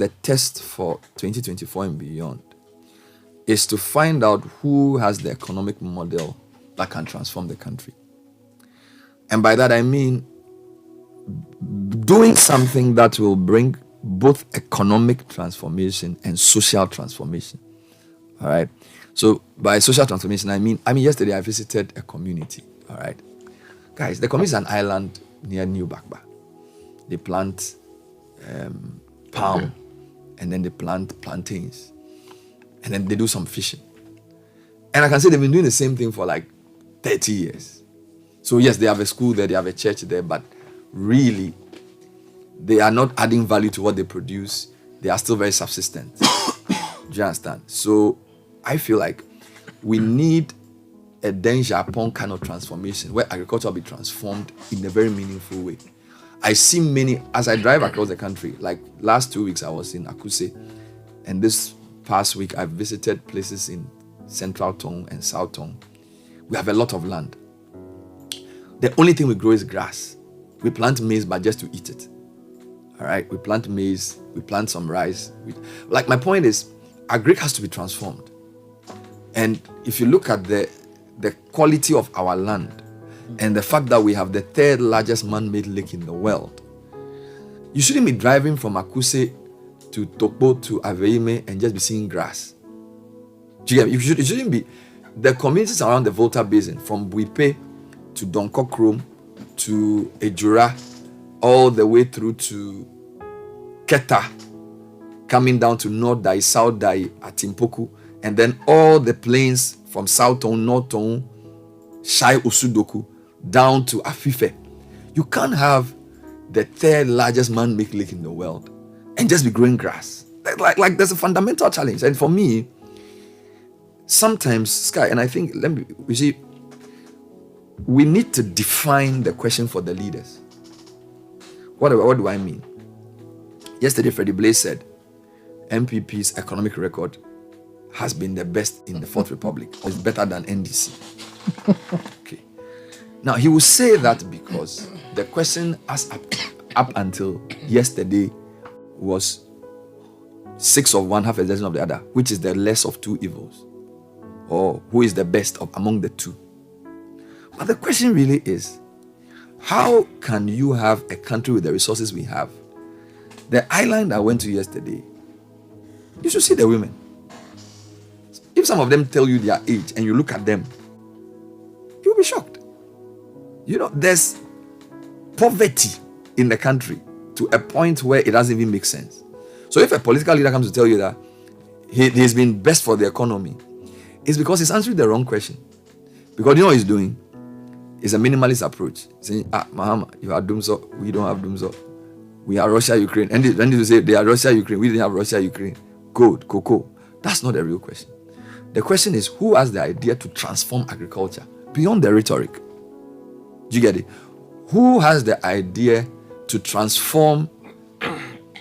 the test for 2024 and beyond is to find out who has the economic model that can transform the country. And by that I mean doing something that will bring both economic transformation and social transformation. All right. So by social transformation, I mean yesterday I visited a community. All right. Guys, the community is an island near New Bakba. They plant palm, and then they plant plantains, and then they do some fishing. And I can say they've been doing the same thing for like 30 years. So yes, they have a school there, they have a church there, but really, they are not adding value to what they produce. They are still very subsistent. Do you understand? So I feel like we need a danger upon kind of transformation where agriculture will be transformed in a very meaningful way. I see many, as I drive across the country, like last 2 weeks I was in Akuse, and this past week I've visited places in Central Tong and South Tong. We have a lot of land. The only thing we grow is grass. We plant maize, but just to eat it. All right, we plant maize, we plant some rice. Like my point is, agriculture has to be transformed. And if you look at the quality of our land and the fact that we have the third largest man-made lake in the world, you shouldn't be driving from Akuse to Tokpo to Aveime and just be seeing grass. Do you get it? It shouldn't be. The communities around the Volta Basin, from Buipe to Donkokrom to Ejura, all the way through to Keta, coming down to North Dai, South Dai, Atimpoku, and then all the plains from South Tong, North Tong, Shai Osudoku, down to Afife. You can't have the third largest man-made lake in the world and just be growing grass. Like there's a fundamental challenge. And for me, sometimes, Sky, and I think, we need to define the question for the leaders. What do I mean? Yesterday, Freddie Blaze said, MPP's economic record has been the best in the Fourth Republic. It's better than NDC. Okay. Now, he will say that because the question asked up until yesterday was 6 of one, half a dozen of the other, which is the less of two evils, or who is the best among the two. But the question really is, how can you have a country with the resources we have? The island I went to yesterday, you should see the women. If some of them tell you their age and you look at them, you'll be shocked. You know, there's poverty in the country to a point where it doesn't even make sense. So if a political leader comes to tell you that he's been best for the economy, it's because he's answering the wrong question. Because you know what he's doing? It's a minimalist approach. Saying, Mahama, you are Dumzo, we don't have Dumzo. We are Russia, Ukraine. And then you say they are Russia, Ukraine, we didn't have Russia, Ukraine. Gold, cocoa. That's not the real question. The question is, who has the idea to transform agriculture beyond the rhetoric? Do you get it? Who has the idea to transform?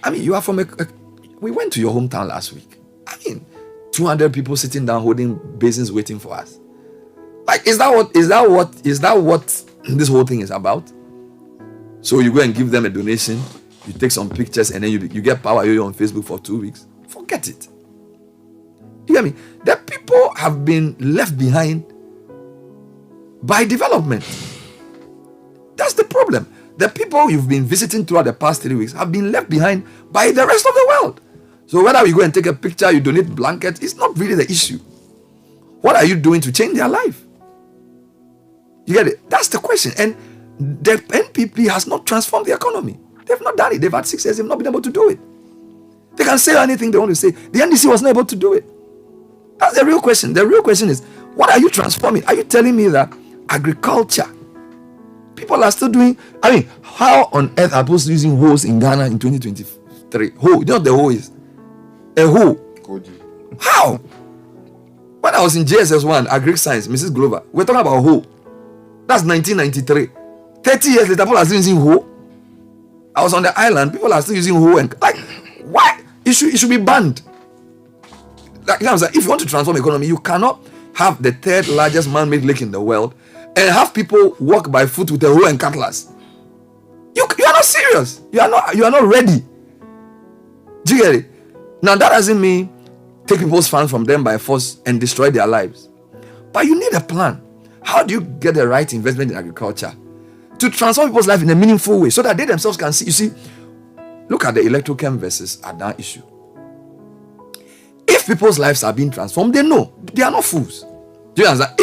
I mean, you are from we went to your hometown last week. I mean, 200 people sitting down holding basins waiting for us. Like, is that what this whole thing is about? So you go and give them a donation, you take some pictures, and then you get power on Facebook for 2 weeks. Forget it. You get me? The people have been left behind by development. That's the problem. The people you've been visiting throughout the past 3 weeks have been left behind by the rest of the world. So whether you go and take a picture, you donate blankets, it's not really the issue. What are you doing to change their life? You get it? That's the question. And the NPP has not transformed the economy. They've not done it. They've had 6 years. They've not been able to do it. They can say anything they want to say. The NDC was not able to do it. That's the real question. The real question is, what are you transforming? Are you telling me that agriculture, people are still doing? I mean, how on earth are people using hoes in Ghana in 2023? Hoe, you know what the hoe is? A hoe. How? When I was in JSS1, Agric Science, Mrs. Glover, we're talking about hoe. That's 1993. 30 years later, people are still using hoe. I was on the island, people are still using hoe, and like, why? It should be banned. Like, you know what I'm saying? If you want to transform the economy, you cannot have the third largest man-made lake in the world and have people walk by foot with a hoe and cutlass. You are not serious. You are not ready. Do you get it? Now that doesn't mean take people's funds from them by force and destroy their lives. But you need a plan. How do you get the right investment in agriculture to transform people's life in a meaningful way so that they themselves can see? You see, look at the electrochem versus Adan issue. If people's lives are being transformed, they know they are not fools. Do you understand?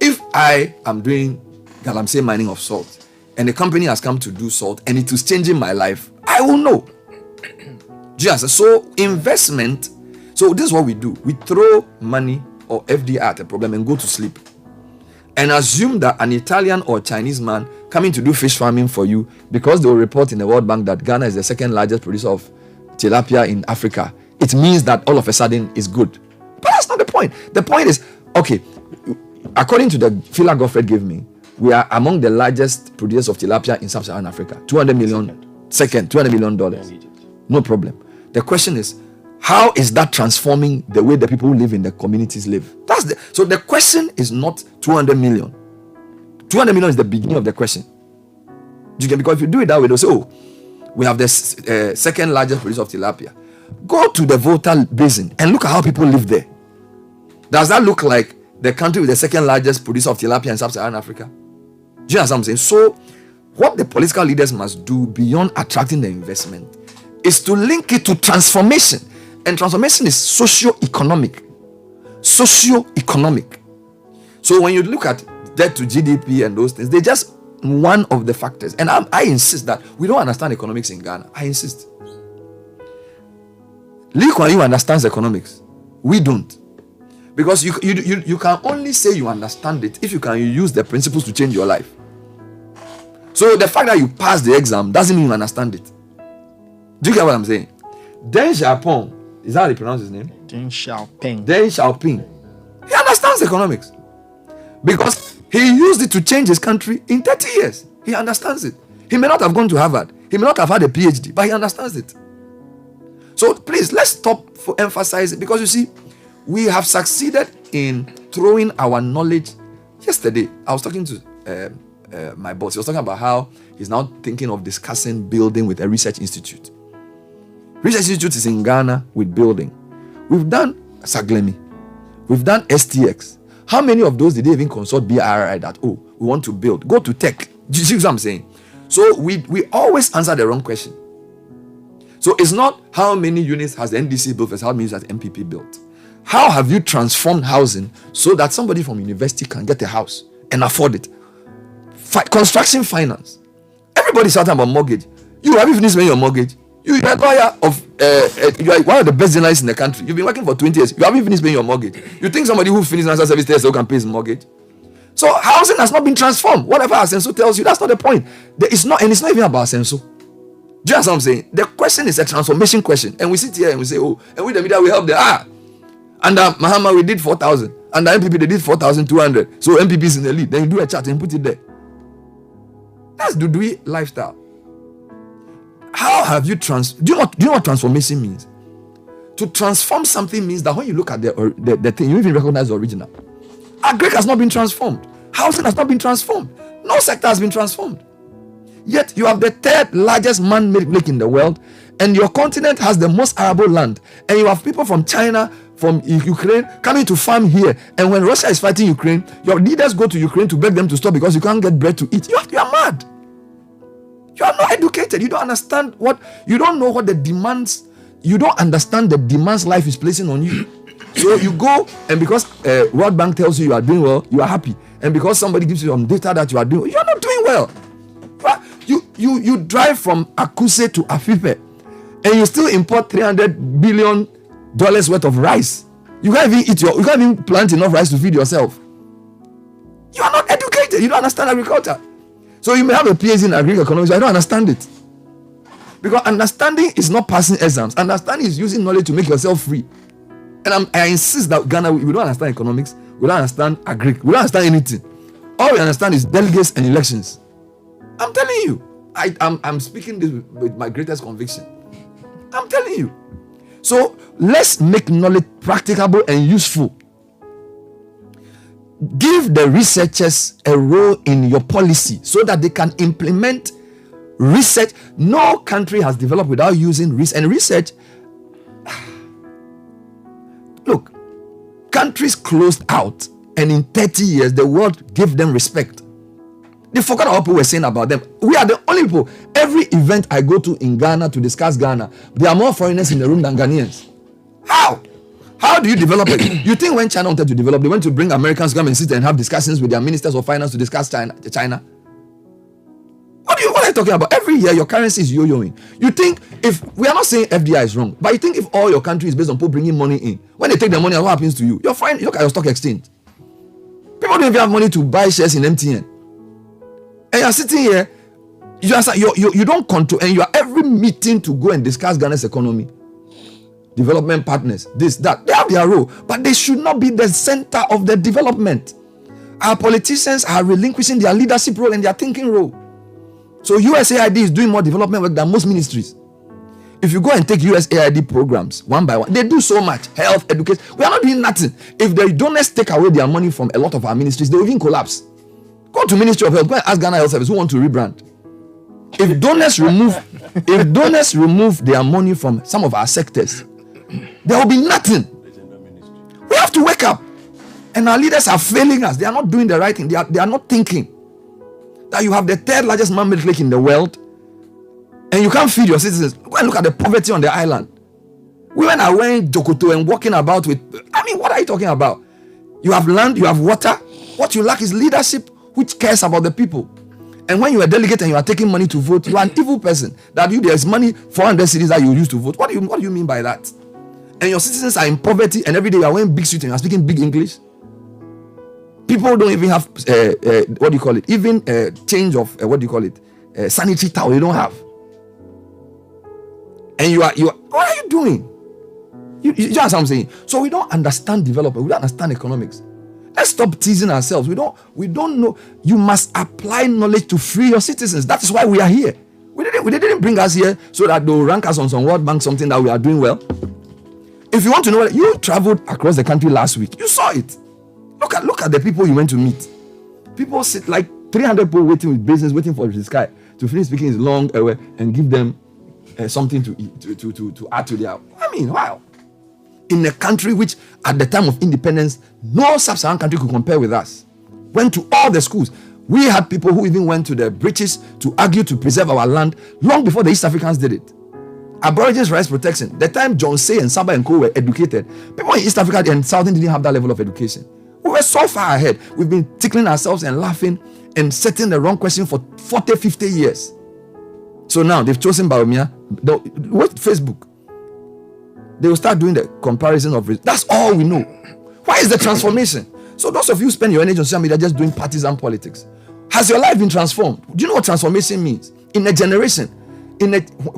If I am doing galamsey mining of salt and the company has come to do salt and it is changing my life, I will know. Do you understand? So investment. So this is what we do. We throw money or FDI at a problem and go to sleep and assume that an Italian or Chinese man coming to do fish farming for you, because they will report in the World Bank that Ghana is the second largest producer of tilapia in Africa, it means that all of a sudden is good. But that's not the point. The point is, okay, according to the figure Godfred gave me, we are among the largest producers of tilapia in sub-Saharan Africa. 200 million, second, $200 million. No problem. The question is, how is that transforming the way the people who live in the communities live? So the question is not 200 million. 200 million is the beginning of the question. Because if you do it that way, they'll say, oh, we have the second largest producer of tilapia. Go to the Volta Basin and look at how people live there. Does that look like the country with the second largest producer of tilapia in sub-Saharan Africa? Do you understand what I'm saying? So what the political leaders must do beyond attracting the investment is to link it to transformation. And transformation is socio-economic. Socio-economic. So when you look at debt to GDP and those things, they're just one of the factors. And I insist that we don't understand economics in Ghana. I insist. Lee Kuan Yew understands economics. We don't. Because you can only say you understand it if you can use the principles to change your life. So the fact that you pass the exam doesn't mean you understand it. Do you get what I'm saying? Deng Xiaoping, is that how they pronounce his name? Deng Xiaoping. Deng Xiaoping. He understands economics. Because he used it to change his country in 30 years. He understands it. He may not have gone to Harvard. He may not have had a PhD, but he understands it. So please, let's stop for emphasizing, because you see, we have succeeded in throwing our knowledge. Yesterday, I was talking to my boss. He was talking about how he's now thinking of discussing building with a research institute. Research institute is in Ghana with building. We've done Saglemi. We've done STX. How many of those did they even consult BRI that, oh, we want to build? Go to tech. Do you see what I'm saying? So we always answer the wrong question. So it's not how many units has the NDC built versus how many units has MPP built. How have you transformed housing so that somebody from university can get a house and afford it? Construction finance. Everybody's talking about mortgage. You have you finished paying your mortgage? You are a lawyer of you are one of the best journalists in the country. You've been working for 20 years. You haven't finished paying your mortgage. You think somebody who finished national service test can pay his mortgage? So housing has not been transformed. Whatever Asenso tells you, that's not the point. It's not even about Asenso. Do you understand what I'm saying? The question is a transformation question. And we sit here and we say, oh, and with the media we help them. Under Mahama we did 4,000. Under MPP they did 4,200. So MPP is in the lead. Then you do a chart and put it there. That's Dudui lifestyle. How have you do you know what transformation means? To transform something means that when you look at the thing, you even recognize the original. Agric has not been transformed. Housing has not been transformed. No sector has been transformed. Yet you have the third largest man-made lake in the world, and your continent has the most arable land, and you have people from China, from Ukraine coming to farm here. And when Russia is fighting Ukraine, your leaders go to Ukraine to beg them to stop because you can't get bread to eat. You are mad. You are not educated. You don't understand you don't know what the demands. You don't understand the demands life is placing on you. So you go, and because World Bank tells you are doing well, you are happy. And because somebody gives you some data that you are doing, you are not doing well. You drive from Akuse to Afife, and you still import $300 billion worth of rice. You can't even plant enough rice to feed yourself. You are not educated. You don't understand agriculture. So you may have a PhD in agricultural economics, but I don't understand it. Because understanding is not passing exams. Understanding is using knowledge to make yourself free. And I insist that Ghana, we don't understand economics, we don't understand agri, we don't understand anything. All we understand is delegates and elections. I'm telling you. I'm speaking this with my greatest conviction. I'm telling you. So let's make knowledge practicable and useful. Give the researchers a role in your policy so that they can implement research. No country has developed without using research. And research Look, countries closed out, and in 30 years, the world gave them respect. They forgot what people were saying about them. We are the only people. Every event I go to in Ghana to discuss Ghana, there are more foreigners in the room than Ghanaians. How? How do you develop it? You think when China wanted to develop, they went to bring Americans to come and sit and have discussions with their ministers of finance to discuss China? What are you talking about? Every year your currency is yo-yoing. You think, if we are not saying FDI is wrong, but you think if all your country is based on people bringing money in, when they take the money, what happens to you? You're fine. Look at your stock exchange. People don't even have money to buy shares in MTN. And you're sitting here, you don't control, and you are every meeting to go and discuss Ghana's economy, development partners, this, that. They have their role, but they should not be the center of the development. Our politicians are relinquishing their leadership role and their thinking role. So USAID is doing more development work than most ministries. If you go and take USAID programs one by one, they do so much. Health, education. We are not doing nothing. If the donors take away their money from a lot of our ministries, they will even collapse. Go to Ministry of Health. Go and ask Ghana Health Service who want to rebrand. If donors remove their money from some of our sectors, there will be nothing. We have to wake up. And our leaders are failing us. They are not doing the right thing. They are not thinking that you have the third largest man-made lake in the world and you can't feed your citizens. Go and look at the poverty on the island. Women are wearing jokoto and walking about with, what are you talking about? You have land, you have water. What you lack is leadership which cares about the people. And when you are a delegate and you are taking money to vote, you are an evil person. That there's money, 400 cities that you use to vote. What do you mean by that? And your citizens are in poverty and every day you are wearing big suits and you are speaking big English. People don't even have even change of sanitary towel. You don't have, and you are. What are you doing? You understand what I'm saying? So we don't understand development. We don't understand economics. Let's stop teasing ourselves. We don't know. You must apply knowledge to free your citizens. That is why we are here. We didn't bring us here so that they'll rank us on some World Bank something that we are doing well. If you want to know, you traveled across the country last week. You saw it. Look at the people you went to meet. People sit like 300 people waiting with business, waiting for this guy to finish speaking his long away and give them something to eat, to add to their. Wow. In a country which, at the time of independence, no sub-Saharan country could compare with us. Went to all the schools. We had people who even went to the British to argue to preserve our land long before the East Africans did it. Aborigines rights protection. The time John Say and Saba and Co were educated, people in East Africa and Southern didn't have that level of education. We were so far ahead. We've been tickling ourselves and laughing and setting the wrong question for 40, 50 years. So now they've chosen Baumia. What Facebook? They will start doing the comparison of it. That's all we know. Why is the transformation? So those of you who spend your energy on social media just doing partisan politics. Has your life been transformed? Do you know what transformation means? In a generation,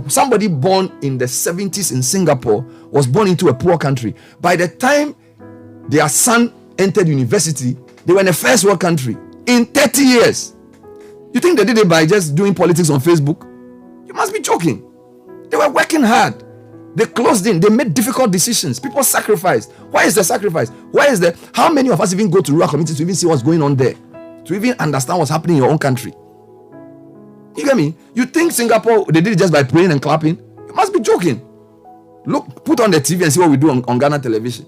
somebody born in the 70s in Singapore was born into a poor country. By the time their son entered university, they were in a first world country in 30 years. You think they did it by just doing politics on Facebook? You must be joking. They were working hard. They closed in. They made difficult decisions. People sacrificed. Why is the sacrifice? How many of us even go to rural communities to even see what's going on there? To even understand what's happening in your own country? You get me? You think Singapore, they did it just by praying and clapping? You must be joking. Look, put on the TV and see what we do on Ghana television.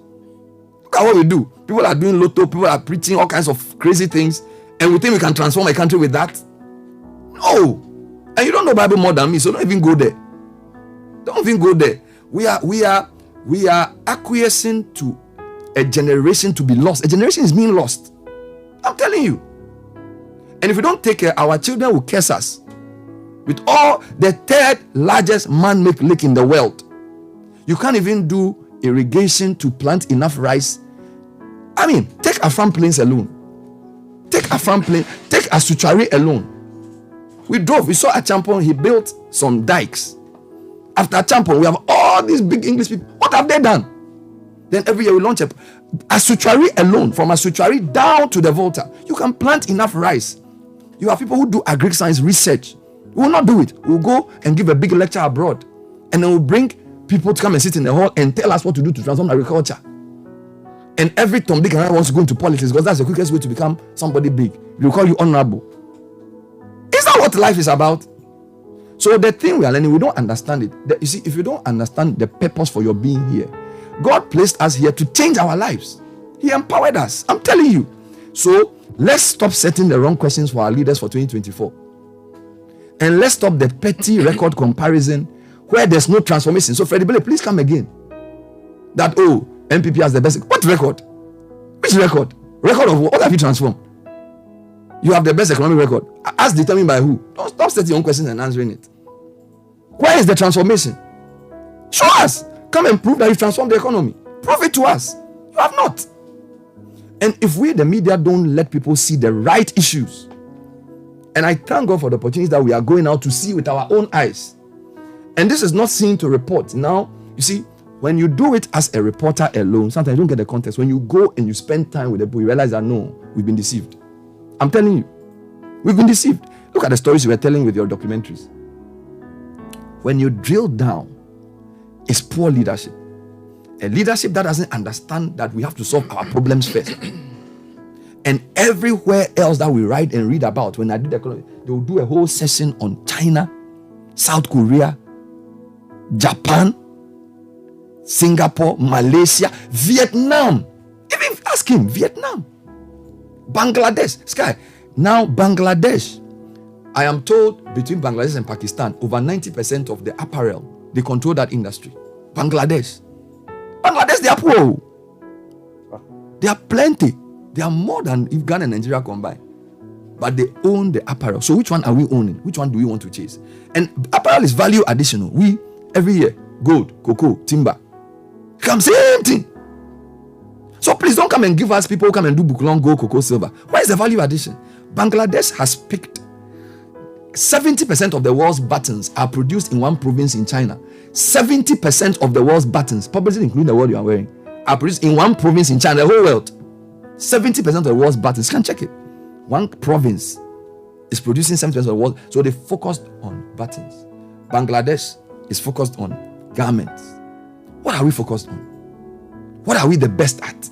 Look at what we do. People are doing lotto. People are preaching all kinds of crazy things. And we think we can transform a country with that? No. And you don't know Bible more than me, so don't even go there. Don't even go there. We are acquiescing to a generation to be lost. A generation is being lost. I'm telling you. And if we don't take care, our children will curse us. With all the third largest man-made lake in the world, you can't even do irrigation to plant enough rice. Take Afram Plains alone. Take Afram Plains. Take Asuchari alone. We saw Achampon, he built some dikes. After Achampon, we have all these big English people. What have they done? Then every year we launch Asuchari alone, from Asuchari down to the Volta. You can plant enough rice. You have people who do agri-science research. We will not do it. We'll go and give a big lecture abroad. And then we'll bring people to come and sit in the hall and tell us what to do to transform agriculture. And every Tom, Dick, and I wants to go into politics because that's the quickest way to become somebody big. They'll call you honorable. Is that what life is about? So the thing we are learning, we don't understand it. You see, if you don't understand the purpose for your being here, God placed us here to change our lives. He empowered us. I'm telling you. So let's stop setting the wrong questions for our leaders for 2024. And let's stop the petty record comparison where there's no transformation. So Freddie Bailey, please come again. That, MPP has the best. What record? Which record? Record of what? What have you transformed? You have the best economic record. As determined by who? Don't stop setting your own questions and answering it. Where is the transformation? Show us. Come and prove that you transformed the economy. Prove it to us. You have not. And if we, the media, don't let people see the right issues, and I thank God for the opportunities that we are going out to see with our own eyes. And this is not seen to report. Now, you see, when you do it as a reporter alone, sometimes you don't get the context. When you go and you spend time with the people, you realize that no, we've been deceived. I'm telling you, we've been deceived. Look at the stories you were telling with your documentaries. When you drill down, it's poor leadership. A leadership that doesn't understand that we have to solve our problems first. And everywhere else that we write and read about, when I do the economy, they will do a whole session on China, South Korea, Japan, Singapore, Malaysia, Vietnam. Even ask him, Vietnam, Bangladesh, Sky. Now, Bangladesh, I am told between Bangladesh and Pakistan, over 90% of the apparel, they control that industry. Bangladesh, they are poor. They are plenty. They are more than if Ghana and Nigeria combine. But they own the apparel. So which one are we owning? Which one do we want to chase? And apparel is value additional. We, every year, gold, cocoa, timber. Come, same thing. So please don't come and give us people who come and do book long, gold, cocoa, silver. Where is the value addition? Bangladesh has picked 70% of the world's buttons are produced in one province in China. 70% of the world's buttons, probably including the one you are wearing, are produced in one province in China, the whole world. 70% of the world's buttons, you can check it. One province is producing 70% of the world, so they focused on buttons. Bangladesh is focused on garments. What are we focused on? What are we the best at?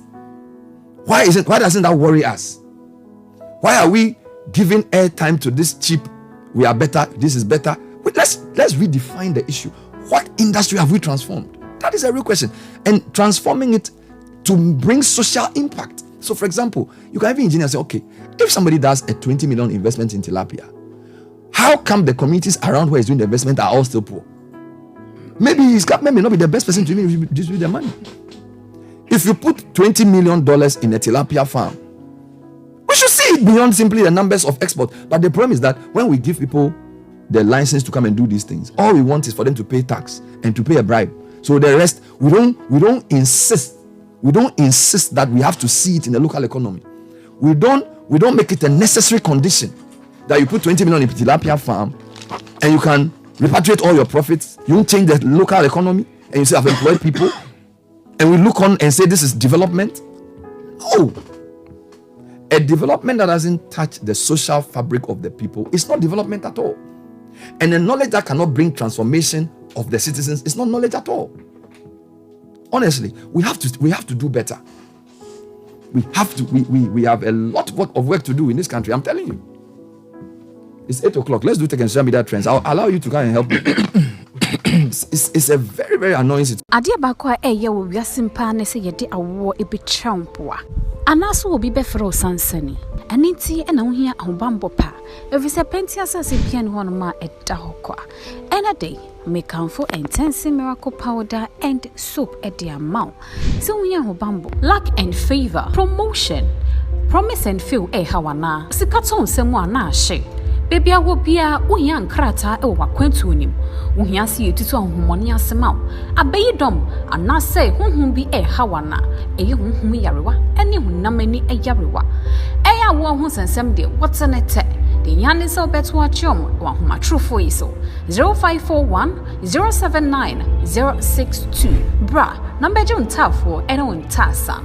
Why doesn't that worry us? Why are we giving airtime to this cheap? We are better. This is better. Let's redefine the issue. What industry have we transformed? That is a real question. And transforming it to bring social impact. So, for example, you can even engineer say, okay, if somebody does a 20 million investment in tilapia, how come the communities around where he's doing the investment are all still poor? Maybe may not be the best person to even distribute the money. If you put $20 million in a tilapia farm, we should see it beyond simply the numbers of export. But the problem is that when we give people the license to come and do these things, all we want is for them to pay tax and to pay a bribe. So the rest, we don't insist. We don't insist that we have to see it in the local economy. We don't make it a necessary condition that you put 20 million in a tilapia farm and you can repatriate all your profits. You don't change the local economy and you say I've employed people and we look on and say this is development. No. A development that doesn't touch the social fabric of the people is not development at all. And a knowledge that cannot bring transformation of the citizens is not knowledge at all. Honestly, we have to do better. We have a lot of work to do in this country. I'm telling you. It's 8 o'clock. Let's do tech and social media trends. I'll allow you to come and help me. It's a very, very annoying situation. Adia bakwa ye wo wiasimpa ne se yede awo ebetrampoa. Anaso obi befro sansani. Aniti ena wo hia ahobambo pa. Evise penti asase pia ne hono ma eda hokwa. Ena day make for intense miracle powder and soap at the amount. So we are bamboo, luck and favor, promotion, promise and feel hawana. Sikaton semwa na she. Baby, I will be a young crata or quentu him. We are see you to homonia semau. A bay dom, and not say whom be hawana, a young yariwa, any namany a yariwa. A won't and some day, what's an attack? The yan is so bet watch one whom a true for so 0541 079 062 bra number John tap for anyone tasan.